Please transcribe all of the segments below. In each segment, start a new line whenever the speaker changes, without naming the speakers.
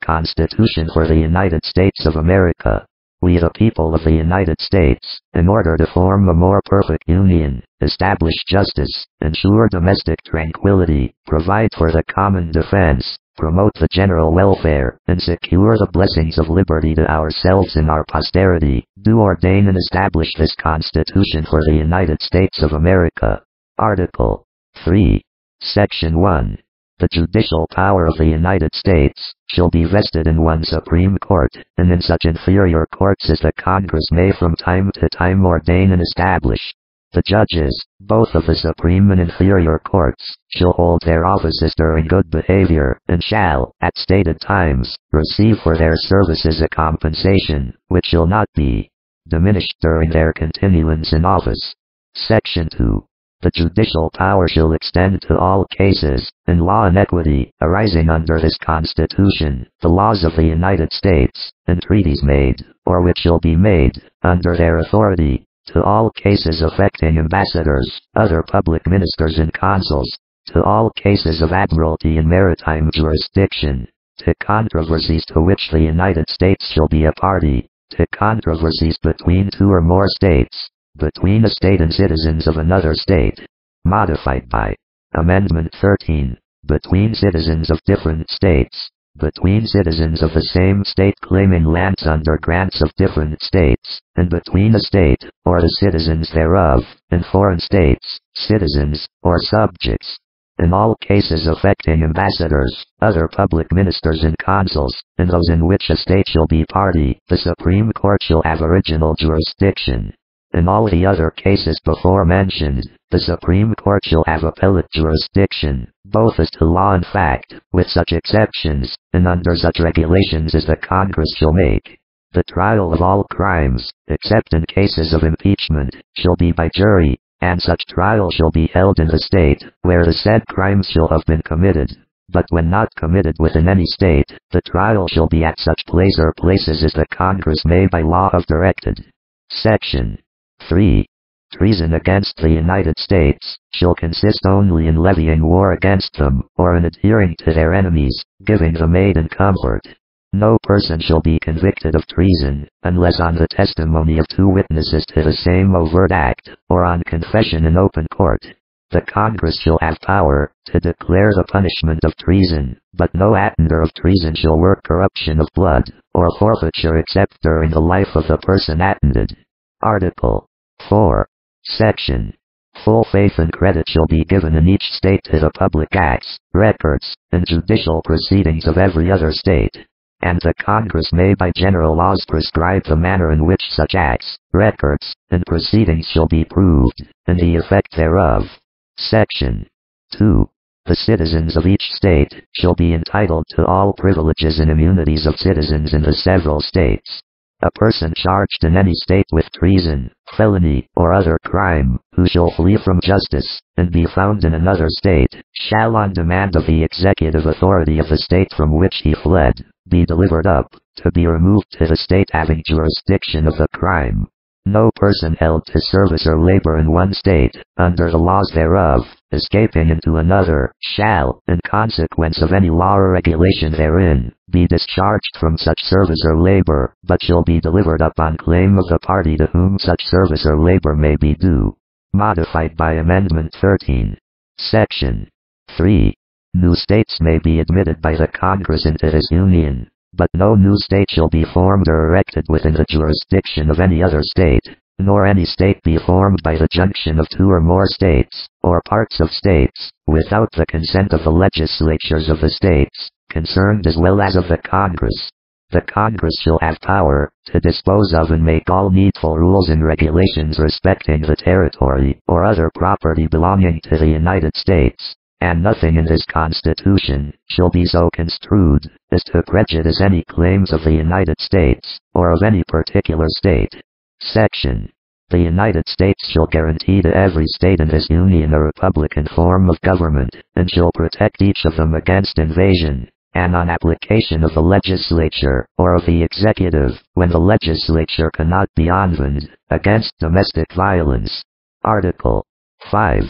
Constitution for the United States of America. We the people of the United States, in order to form a more perfect union, establish justice, ensure domestic tranquility, provide for the common defense, promote the general welfare, and secure the blessings of liberty to ourselves and our posterity, do ordain and establish this Constitution for the United States of America. Article 3. Section 1. The judicial power of the United States shall be vested in one Supreme Court, and in such inferior courts as the Congress may from time to time ordain and establish. The judges, both of the Supreme and inferior courts, shall hold their offices during good behavior, and shall, at stated times, receive for their services a compensation, which shall not be diminished during their continuance in office. Section 2. The judicial power shall extend to all cases, in law and equity, arising under this Constitution, the laws of the United States, and treaties made, or which shall be made, under their authority, to all cases affecting ambassadors, other public ministers and consuls, to all cases of admiralty and maritime jurisdiction, to controversies to which the United States shall be a party, to controversies between two or more states, between a state and citizens of another state, modified by Amendment 13, between citizens of different states, between citizens of the same state claiming lands under grants of different states, and between a state, or the citizens thereof, and foreign states, citizens, or subjects. In all cases affecting ambassadors, other public ministers and consuls, and those in which a state shall be party, the Supreme Court shall have original jurisdiction. In all the other cases before mentioned, the Supreme Court shall have appellate jurisdiction, both as to law and fact, with such exceptions, and under such regulations as the Congress shall make. The trial of all crimes, except in cases of impeachment, shall be by jury, and such trial shall be held in the state, where the said crimes shall have been committed. But when not committed within any state, the trial shall be at such place or places as the Congress may by law have directed. Section 3. Treason against the United States shall consist only in levying war against them, or in adhering to their enemies, giving them aid and comfort. No person shall be convicted of treason, unless on the testimony of two witnesses to the same overt act, or on confession in open court. The Congress shall have power to declare the punishment of treason, but no attender of treason shall work corruption of blood, or forfeiture except during the life of the person attended. Article 4. Section. Full faith and credit shall be given in each state to the public acts, records, and judicial proceedings of every other state, and the Congress may by general laws prescribe the manner in which such acts, records, and proceedings shall be proved, and the effect thereof. Section 2. The citizens of each state shall be entitled to all privileges and immunities of citizens in the several states. A person charged in any state with treason, felony, or other crime, who shall flee from justice, and be found in another state, shall on demand of the executive authority of the state from which he fled, be delivered up, to be removed to the state having jurisdiction of the crime. No person held to service or labor in one state, under the laws thereof, escaping into another, shall, in consequence of any law or regulation therein, be discharged from such service or labor, but shall be delivered up on claim of the party to whom such service or labor may be due. Modified by Amendment 13. Section 3. New states may be admitted by the Congress into this Union, but no new state shall be formed or erected within the jurisdiction of any other state, nor any state be formed by the junction of two or more states, or parts of states, without the consent of the legislatures of the states concerned as well as of the Congress. The Congress shall have power to dispose of and make all needful rules and regulations respecting the territory or other property belonging to the United States, and nothing in this Constitution shall be so construed as to prejudice any claims of the United States, or of any particular state. Section. The United States shall guarantee to every state in this Union a republican form of government, and shall protect each of them against invasion, and on application of the legislature, or of the executive, when the legislature cannot be enjoined, against domestic violence. Article 5.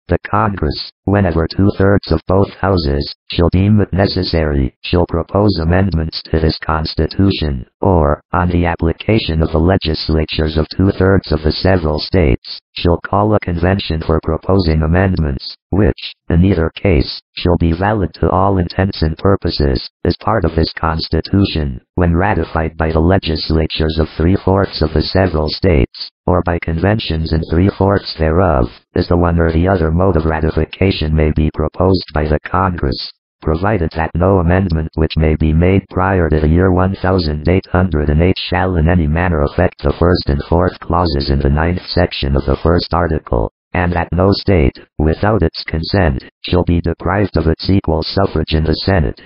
The Congress, whenever 2/3 of both houses shall deem it necessary, shall propose amendments to this Constitution, or, on the application of the legislatures of 2/3 of the several states, shall call a convention for proposing amendments, which, in either case, shall be valid to all intents and purposes, as part of this Constitution, when ratified by the legislatures of 3/4 of the several states, or by conventions in 3/4 thereof, as the one or the other mode of ratification may be proposed by the Congress, provided that no amendment which may be made prior to the year 1808 shall in any manner affect the first and fourth clauses in the 9th section of the first article, and that no state, without its consent, shall be deprived of its equal suffrage in the Senate,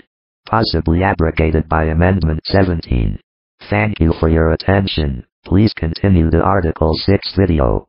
possibly abrogated by Amendment 17. Thank you for your attention. Please continue to Article 6 video.